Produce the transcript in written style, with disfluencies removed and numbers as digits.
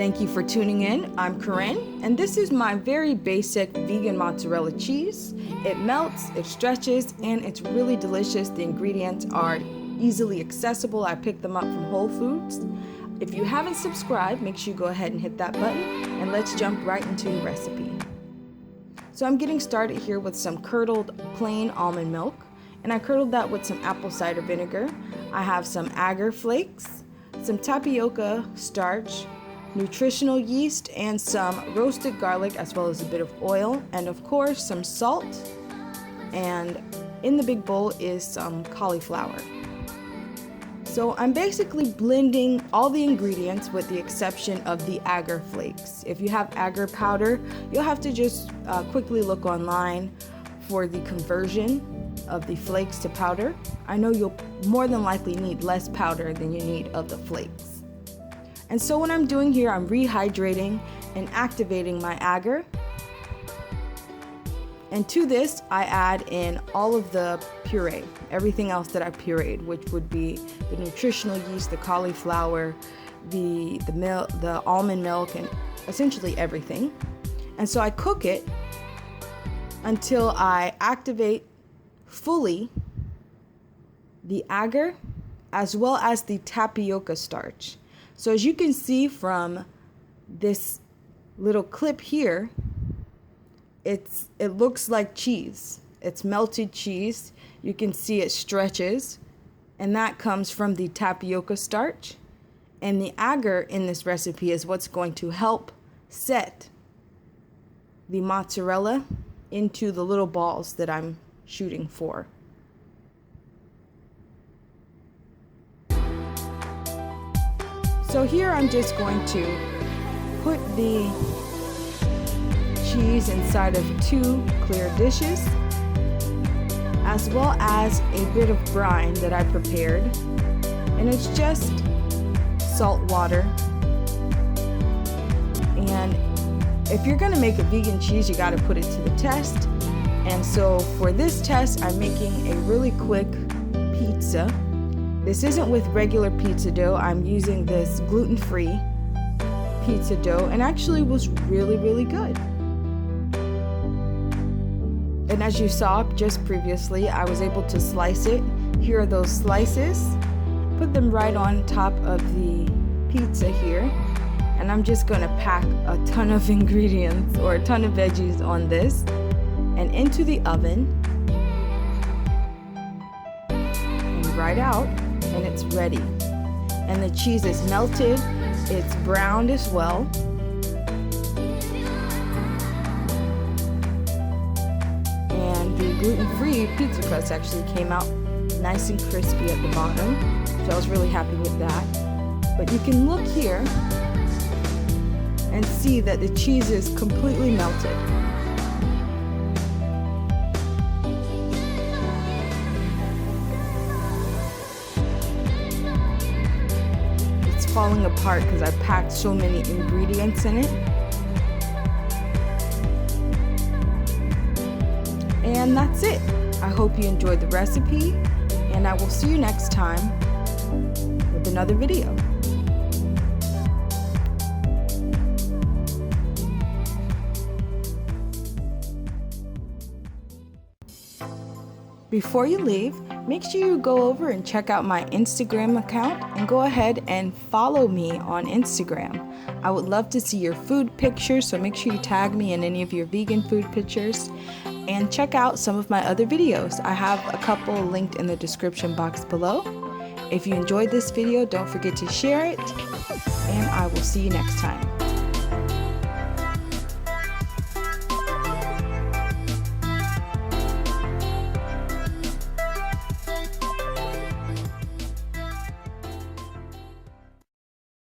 Thank you for tuning in. I'm Korenn, and this is my very basic vegan mozzarella cheese. It melts, it stretches, and it's really delicious. The ingredients are easily accessible. I picked them up from Whole Foods. If you haven't subscribed, make sure you go ahead and hit that button, and let's jump right into the recipe. So I'm getting started here with some curdled plain almond milk, and I curdled that with some apple cider vinegar. I have some agar flakes, some tapioca starch, nutritional yeast, and some roasted garlic, as well as a bit of oil, and of course some salt. And in the big bowl is some cauliflower. So I'm basically blending all the ingredients with the exception of the agar flakes. If you have agar powder, you'll have to just quickly look online for the conversion of the flakes to powder. I know you'll more than likely need less powder than you need of the flakes. And so what I'm doing here, I'm rehydrating and activating my agar. And to this, I add in all of the puree, everything else that I pureed, which would be the nutritional yeast, the cauliflower, the milk, the almond milk, and essentially everything. And so I cook it until I activate fully the agar as well as the tapioca starch. So as you can see from this little clip here, it looks like cheese. It's melted cheese. You can see it stretches, and that comes from the tapioca starch. And the agar in this recipe is what's going to help set the mozzarella into the little balls that I'm shooting for. So here I'm just going to put the cheese inside of 2 clear dishes, as well as a bit of brine that I prepared, and it's just salt water. And if you're gonna make a vegan cheese, you gotta put it to the test. And so for this test, I'm making a really quick pizza. This isn't with regular pizza dough. I'm using this gluten-free pizza dough, and actually was really, really good. And as you saw just previously, I was able to slice it. Here are those slices. Put them right on top of the pizza here. And I'm just gonna pack a ton of ingredients or a ton of veggies on this and into the oven. And right out, and it's ready. And the cheese is melted, it's browned as well. And the gluten-free pizza crust actually came out nice and crispy at the bottom, so I was really happy with that. But you can look here and see that the cheese is completely melted. Falling apart because I packed so many ingredients in it. And that's it. I hope you enjoyed the recipe, and I will see you next time with another video. Before you leave, make sure you go over and check out my Instagram account and go ahead and follow me on Instagram. I would love to see your food pictures, so make sure you tag me in any of your vegan food pictures, and check out some of my other videos. I have a couple linked in the description box below. If you enjoyed this video, don't forget to share it, and I will see you next time.